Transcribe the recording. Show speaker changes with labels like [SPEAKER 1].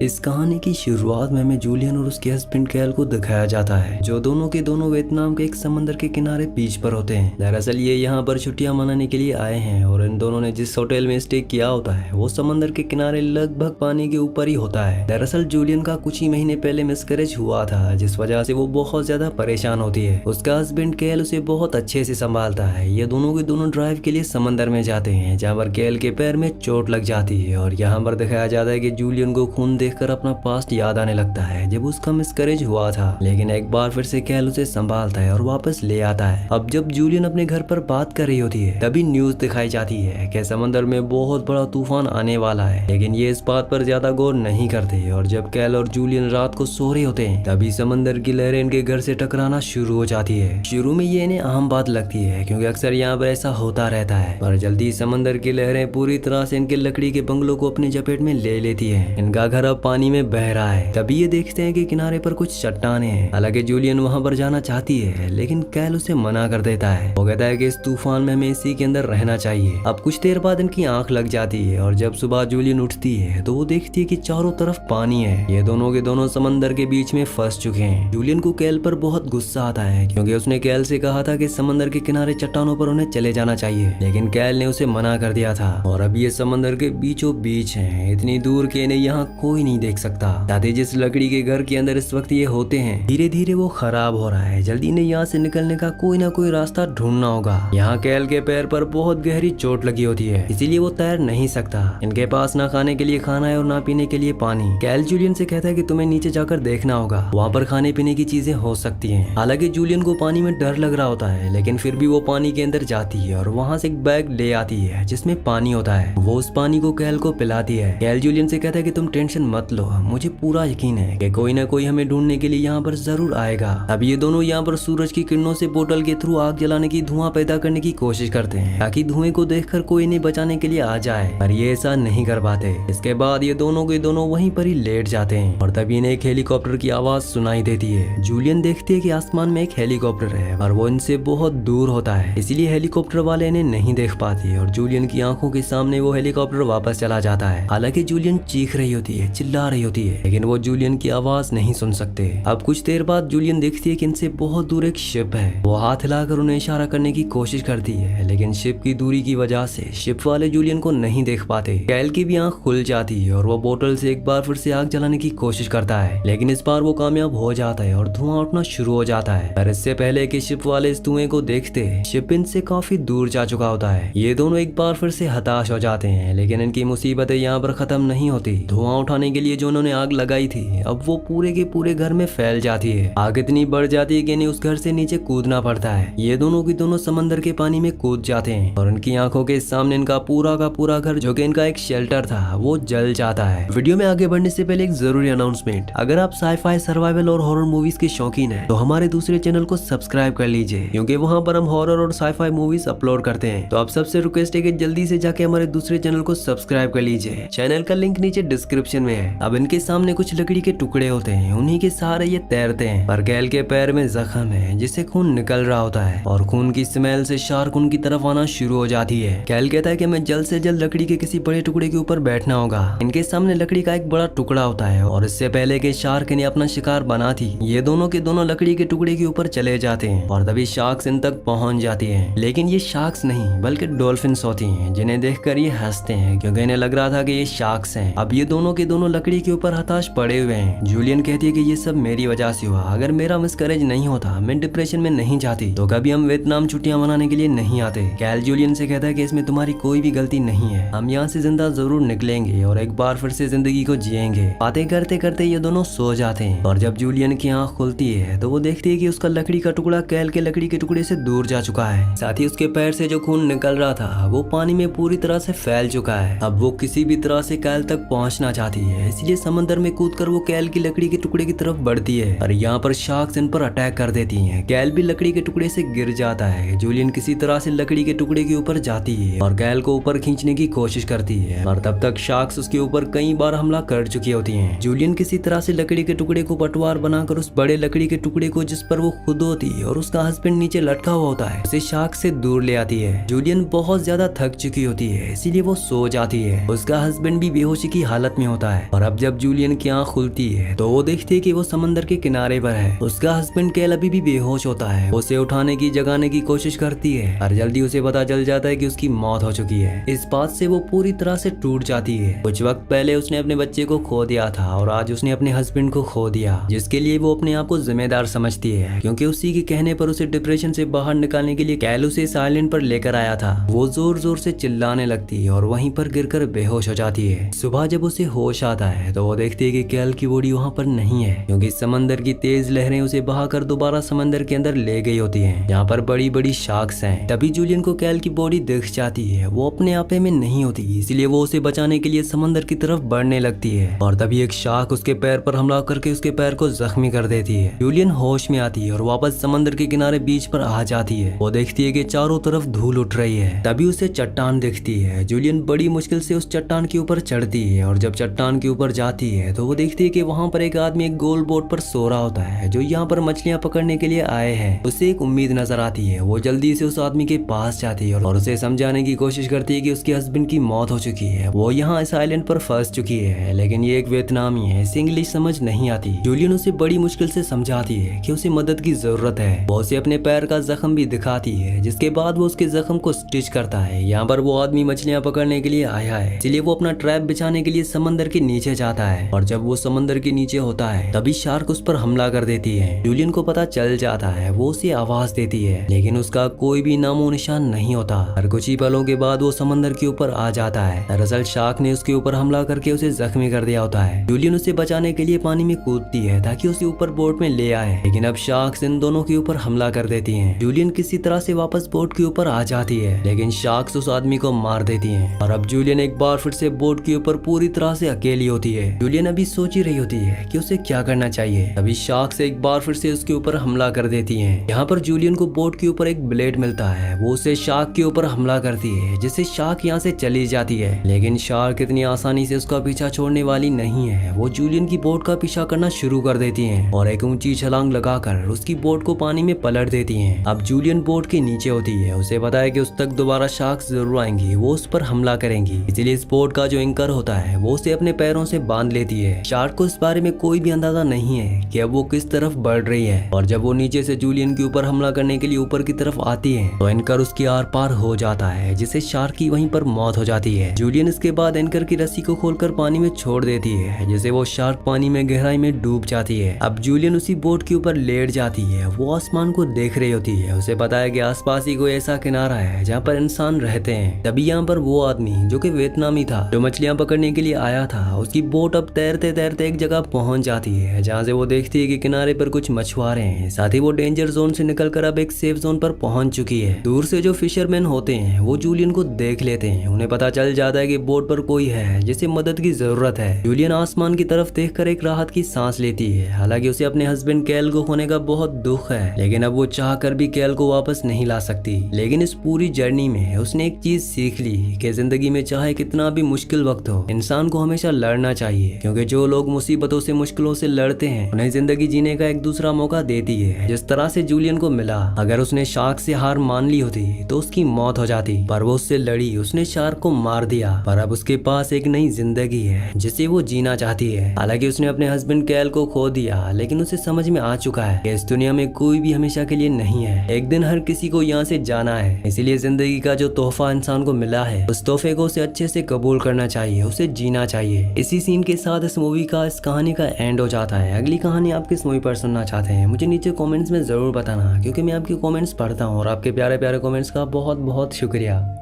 [SPEAKER 1] इस कहानी की शुरुआत में हमें जूलियन और उसके हस्बैंड कैल को दिखाया जाता है, जो दोनों के दोनों वियतनाम के एक समंदर के किनारे बीच पर होते हैं। दरअसल ये यहाँ पर छुट्टियां मनाने के लिए आए हैं और इन दोनों ने जिस होटल में स्टे किया होता है वो समंदर के किनारे लगभग पानी के ऊपर ही होता है। दरअसल जूलियन का कुछ ही महीने पहले मिसकैरेज हुआ था, जिस वजह से वो बहुत ज्यादा परेशान होती है। उसका हस्बैंड कैल उसे बहुत अच्छे से संभालता है। ये दोनों के दोनों ड्राइव के लिए समंदर में जाते हैं, जहाँ पर कैल के पैर में चोट लग जाती है और यहाँ पर दिखाया जाता है कि जूलियन को खून देखकर अपना पास्ट याद आने लगता है जब उसका मिसकैरेज हुआ था। लेकिन एक बार फिर से कैल उसे संभालता है और वापस ले आता है। अब जब जूलियन अपने घर पर बात कर रही होती है तभी न्यूज दिखाई जाती है कि समंदर में बहुत बड़ा तूफान आने वाला है, लेकिन ये इस बात पर ज्यादा गौर नहीं करते। और जब कैल और जूलियन रात को सो रहे होते हैं तभी समंदर की लहरें इनके घर से टकराना शुरू हो जाती है। शुरू में ये इन्हें आम बात लगती है क्योंकि अक्सर यहाँ पर ऐसा होता रहता है, पर जल्दी समंदर की लहरें पूरी तरह से इनके लकड़ी के बंगलों को अपनी चपेट में ले लेती है। इनका घर अब पानी में बह रहा है। तभी ये देखते हैं कि किनारे पर कुछ चट्टानें हैं। हालांकि जूलियन वहां पर जाना चाहती है, लेकिन कैल उसे मना कर देता है। वो कहता है कि इस तूफान में हमें इसी के अंदर रहना चाहिए। अब कुछ देर बाद इनकी आंख लग जाती है और जब सुबह जूलियन उठती है तो वो देखती है कि चारों तरफ पानी है। ये दोनों के दोनों समंदर के बीच में फंस चुके हैं। जूलियन को कैल पर बहुत गुस्सा आता है क्योंकि उसने कैल से कहा था कि समंदर के किनारे चट्टानों पर उन्हें चले जाना चाहिए, लेकिन कैल ने उसे मना कर दिया था। और अब ये समंदर के बीचों बीच है, इतनी दूर के इन्हें यहाँ कोई नहीं देख सकता। दादी जिस लकड़ी के घर के अंदर इस वक्त ये होते हैं धीरे धीरे वो खराब हो रहा है। जल्दी इन्हें यहाँ से निकलने का कोई ना कोई रास्ता ढूंढना होगा। यहाँ कैल के पैर पर बहुत गहरी चोट लगी होती है, इसीलिए वो तैर नहीं सकता। इनके पास ना खाने के लिए खाना है और ना पीने के लिए पानी। कैल जूलियन से कहता है कि तुम्हें नीचे जाकर देखना होगा, वहाँ पर खाने पीने की चीजें हो सकती हैं। हालांकि जूलियन को पानी में डर लग रहा होता है, लेकिन फिर भी वो पानी के अंदर जाती है और वहाँ से एक बैग ले आती है जिसमें पानी होता है। वो उस पानी को कैल को पिलाती है। कैल जूलियन से कहता है कि तुम टेंशन मत लो, मुझे पूरा यकीन है कि कोई ना कोई हमें ढूंढने के लिए यहाँ पर जरूर आएगा। अब ये दोनों यहाँ पर सूरज की किरणों से बोतल के थ्रू आग जलाने की धुआं पैदा करने की कोशिश करते हैं ताकि धुएं को देखकर कोई इन्हें बचाने के लिए आ जाए, पर ये ऐसा नहीं कर पाते। इसके बाद ये दोनों के दोनों वहीं पर ही लेट जाते हैं और तभी इन्हें एक हेलीकॉप्टर की आवाज सुनाई देती है। जूलियन देखती है कि आसमान में एक हेलीकॉप्टर है और वो इनसे बहुत दूर होता है, इसीलिए हेलीकॉप्टर वाले इन्हें नहीं देख पाते और जूलियन की आंखों के सामने वो हेलीकॉप्टर वापस चला जाता है। हालांकि जूलियन चीख रही होती है, चिल्ला रही होती है, लेकिन वो जूलियन की आवाज नहीं सुन सकते। अब कुछ देर बाद जूलियन देखती है कि इनसे बहुत दूर एक शिप है। वो हाथ हिलाकर उन्हें इशारा करने की कोशिश करती है, लेकिन शिप की दूरी की वजह से शिप वाले जूलियन को नहीं देख पाते। कैल की भी आंख खुल जाती है और वो बोतल से एक बार फिर से आग जलाने की कोशिश करता है, लेकिन इस बार वो कामयाब हो जाता है और धुआं उठना शुरू हो जाता है। पर इससे पहले कि शिप वाले इस धुएं को देखते शिप इनसे काफी दूर जा चुका होता है। ये दोनों एक बार फिर से हताश हो जाते हैं, लेकिन इनकी मुसीबतें यहाँ पर खत्म नहीं होती। धुआं उठाने के लिए जो उन्होंने आग लगाई थी अब वो पूरे के पूरे घर में फैल जाती है। आग इतनी बढ़ जाती है कि इन्हें उस घर से नीचे कूदना पड़ता है। ये दोनों की दोनों समंदर के पानी में कूद जाते हैं और उनकी आंखों के सामने इनका पूरा का पूरा घर, जो कि इनका एक शेल्टर था, वो जल जाता है। वीडियो में आगे बढ़ने से पहले एक जरूरी अनाउंसमेंट, अगर आप साईफाई, सर्वाइवल और हॉरर मूवीज के शौकीन हैं तो हमारे दूसरे चैनल को सब्सक्राइब कर लीजिए, क्योंकि वहाँ पर हम हॉरर और साईफाई मूवीज अपलोड करते हैं। तो आप सबसे रिक्वेस्ट है कि जल्दी से जाके हमारे दूसरे चैनल को सब्सक्राइब कर लीजिए। चैनल का लिंक नीचे डिस्क्रिप्शन में है। अब इनके सामने कुछ लकड़ी के टुकड़े होते हैं, उन्हीं के सहारे ये तैरते हैं। पर कैल के पैर में जख्म है जिससे खून निकल रहा होता है और खून की स्मेल से शार्क उनकी तरफ आना शुरू हो जाती है। कैल कहता है कि हमें जल्द से जल्द लकड़ी के किसी बड़े टुकड़े के ऊपर बैठना होगा। इनके सामने लकड़ी का एक बड़ा टुकड़ा होता है और इससे पहले कि शार्क इन्हें अपना शिकार बना थी, ये दोनों के दोनों लकड़ी के टुकड़े के ऊपर चले जाते हैं और तभी शार्क्स इन तक पहुंच जाती है। लेकिन ये शार्क्स नहीं बल्कि डॉल्फिन्स होती हैं, जिन्हें देखकर ये हंसते हैं क्योंकि इन्हें लग रहा था कि ये शार्क्स हैं। अब ये दोनों के दोनों लकड़ी के ऊपर हताश पड़े हुए हैं। जूलियन कहती है कि ये सब मेरी वजह से हुआ, अगर मेरा मिसकैरेज नहीं होता, मैं डिप्रेशन में नहीं जाती, तो कभी हम वियतनाम छुट्टियां मनाने के लिए नहीं आते। कैल जूलियन से कहता है कि इसमें तुम्हारी कोई भी गलती नहीं है, हम यहाँ से जिंदा जरूर निकलेंगे और एक बार फिर से जिंदगी को जिएंगे। बातें करते करते ये दोनों सो जाते हैं और जब जूलियन की आंख खुलती है तो वो देखती है कि उसका लकड़ी का टुकड़ा कैल के लकड़ी के टुकड़े से दूर जा चुका है। साथ ही उसके पैर से जो खून निकल रहा था वो पानी में पूरी तरह से फैल चुका है। अब वो किसी भी तरह से कैल तक पहुंचना चाहती है, इसलिए समंदर में कूदकर वो कैल की लकड़ी के टुकड़े की तरफ बढ़ती है और यहाँ पर शार्क्स इन पर अटैक कर देती हैं। कैल भी लकड़ी के टुकड़े से गिर जाता है। जूलियन किसी तरह से लकड़ी के टुकड़े के ऊपर जाती है और कैल को ऊपर खींचने की कोशिश करती है, और तब तक शार्क्स उसके ऊपर कई बार हमला कर चुकी होती हैं। जूलियन किसी तरह से लकड़ी के टुकड़े को पटवार बनाकर उस बड़े लकड़ी के टुकड़े को, जिस पर वो खुद होती है और उसका हस्बैंड नीचे लटका हुआ होता है, उसे शार्क्स से दूर ले आती है। जूलियन बहुत ज्यादा थक चुकी होती है, इसीलिए वो सो जाती है। उसका हस्बैंड भी बेहोशी की हालत में होता है। और अब जब जूलियन की आंख खुलती है तो वो देखती है कि वो समंदर के किनारे पर है। उसका हस्बैंड कैल अभी भी बेहोश होता है। उसे उठाने की जगाने की कोशिश करती है और जल्दी उसे पता चल जाता है कि उसकी मौत हो चुकी है। इस बात से वो पूरी तरह से टूट जाती है। कुछ वक्त पहले उसने अपने बच्चे को खो दिया था और आज उसने अपने हस्बैंड को खो दिया, जिसके लिए वो अपने आप को जिम्मेदार समझती है, क्योंकि उसी के कहने पर उसे डिप्रेशन से बाहर निकालने के लिए कैल उसे इस आइलैंड पर लेकर आया था। वो जोर जोर से चिल्लाने लगती है और वहीं पर गिरकर बेहोश हो जाती है। सुबह जब उसे होश आता है तो वो देखती है कि कैल की बॉडी वहाँ पर नहीं है, क्योंकि समंदर की तेज लहरें उसे बहाकर दोबारा समंदर के अंदर ले गई होती हैं, जहाँ पर बड़ी बड़ी शार्क्स हैं। तभी जूलियन को कैल की बॉडी दिख जाती है। वो अपने आपे में नहीं होती, इसलिए वो उसे बचाने के लिए समंदर की तरफ बढ़ने लगती है और तभी एक शार्क उसके पैर पर हमला करके उसके पैर को जख्मी कर देती है। जूलियन होश में आती है और वापस समंदर के किनारे बीच पर आ जाती है। वो देखती है कि चारों तरफ धूल उठ रही है। तभी उसे चट्टान दिखती है। जूलियन बड़ी मुश्किल से उस चट्टान के ऊपर चढ़ती है और जब चट्टान के ऊपर जाती है तो वो देखती है कि वहाँ पर एक आदमी एक गोल बोट पर सो रहा होता है, जो यहाँ पर मछलियाँ पकड़ने के लिए आए हैं। उसे एक उम्मीद नजर आती है। वो जल्दी से उस आदमी के पास जाती है और उसे समझाने की कोशिश करती है कि उसके हस्बैंड की मौत हो चुकी है, वो यहाँ इस आइलैंड पर फंस चुकी है, लेकिन ये एक वियतनामी है, इसे इंग्लिश समझ नहीं आती। जूलियन उसे बड़ी मुश्किल से समझाती है कि उसे मदद की जरूरत है। वो उसे अपने पैर का जख्म भी दिखाती है, जिसके बाद वो उसके जख्म को स्टिच करता है। यहाँ पर वो आदमी मछलियाँ पकड़ने के लिए आया है, इसलिए वो अपना ट्रैप बिछाने के लिए समंदर के नीचे जाता है और जब वो समंदर के नीचे होता है तभी शार्क उस पर हमला कर देती है। जूलियन को पता चल जाता है। वो उसे आवाज देती है, लेकिन उसका कोई भी नामो निशान नहीं होता। और कुछ ही पलों के बाद वो समंदर के ऊपर आ जाता है। दरअसल शार्क ने उसके ऊपर हमला करके उसे जख्मी कर दिया होता है। जूलियन उसे बचाने के लिए पानी में कूदती है ताकि उसे ऊपर बोट में ले आए, लेकिन अब शार्क्स इन दोनों के ऊपर हमला कर देती हैं। जूलियन किसी तरह से वापस बोट के ऊपर आ जाती है, लेकिन शार्क्स उस आदमी को मार देती हैं और अब जूलियन एक बार फिर से बोट के ऊपर पूरी तरह से अकेली होती है। जूलियन अभी सोच ही रही होती है कि उसे क्या करना चाहिए, तभी शार्क्स एक बार फिर से उसके ऊपर हमला कर देती हैं। यहाँ पर जूलियन को बोट के ऊपर एक ब्लेड मिलता है। वो उसे शार्क के ऊपर हमला करती है, जिससे शार्क यहाँ से चली जाती है, लेकिन शार्क इतनी आसानी से उसका पीछा छोड़ने वाली नहीं है। वो जूलियन की बोट का पीछा करना शुरू कर देती हैं और एक ऊंची छलांग लगाकर उसकी बोट को पानी में पलट देती हैं। अब जूलियन बोट के नीचे होती है। उसे पता है कि उस तक दोबारा शार्क्स जरूर आएंगी, वो उस पर हमला करेंगी, इसलिए इस बोट का जो एंकर होता है वो उसे अपने पैरों से बांध लेती है। शार्क को इस बारे में कोई भी अंदाजा नहीं है कि अब वो किस तरफ बढ़ रही है और जब वो नीचे से जूलियन के ऊपर हमला करने के लिए ऊपर की तरफ आती है तो एंकर उसकी आर पार हो जाता है, जिससे शार्क की वहीं पर मौत हो जाती है। जूलियन इसके बाद एंकर की रस्सी को खोलकर पानी में छोड़ देती है, जिससे वो शार्क पानी में गहराई में डूब जाती है। अब जूलियन उसी बोट के ऊपर लेट जाती है। वो आसमान को देख रही होती है। उसे पता है कि आसपास ही कोई ऐसा किनारा है जहाँ पर इंसान रहते हैं। तभी यहाँ पर वो आदमी जो कि वियतनामी था, जो मछलियाँ पकड़ने के लिए आया था, उसकी बोट अब तैरते तैरते एक जगह पहुंच जाती है, जहाँ से वो देखती है कि किनारे पर कुछ मछुआरे हैं। साथ ही वो डेंजर जोन से निकलकर अब एक सेफ जोन पर पहुंच चुकी है। दूर से जो फिशरमैन होते हैं वो जूलियन को देख लेते हैं। उन्हें पता चल जाता है कि बोट पर कोई है जिसे मदद की जरूरत है। जूलियन आसमान की तरफ देखकर एक राहत की सांस लेती है। हालांकि उसे अपने हस्बैंड कैल को खोने का बहुत दुख है, लेकिन अब वो चाह कर भी कैल को वापस नहीं ला सकती। लेकिन इस पूरी जर्नी में उसने एक चीज सीख ली कि जिंदगी में चाहे कितना भी मुश्किल वक्त हो, इंसान को हमेशा लड़ना चाहिए, क्योंकि जो लोग मुसीबतों से मुश्किलों से लड़ते हैं उन्हें जिंदगी जीने का एक दूसरा मौका देती है। जिस तरह से जूलियन को मिला, अगर उसने शार्क से हार मान ली होती तो उसकी मौत हो जाती, पर वो उससे लड़ी, उसने शार्क को मार दिया। पर अब उसके पास एक नई जिंदगी है जिसे वो जीना चाहती है। हालांकि उसने अपने हस्बैंड कैल को खो दिया, लेकिन उसे समझ में आ चुका है कि इस दुनिया में कोई भी हमेशा के लिए नहीं है। एक दिन हर किसी को यहाँ से जाना है, इसीलिए जिंदगी का जो तोहफा इंसान को मिला है उस तोहफे को उसे अच्छे से कबूल करना चाहिए, उसे जीना चाहिए। इसी सीन के साथ इस मूवी का, इस कहानी का एंड हो जाता है। अगली कहानी आप किस मूवी पर सुनना चाहते हैं मुझे नीचे कमेंट्स में जरूर बताना, क्योंकि मैं आपके कमेंट्स पढ़ता हूँ और आपके प्यारे प्यारे कमेंट्स का बहुत बहुत शुक्रिया।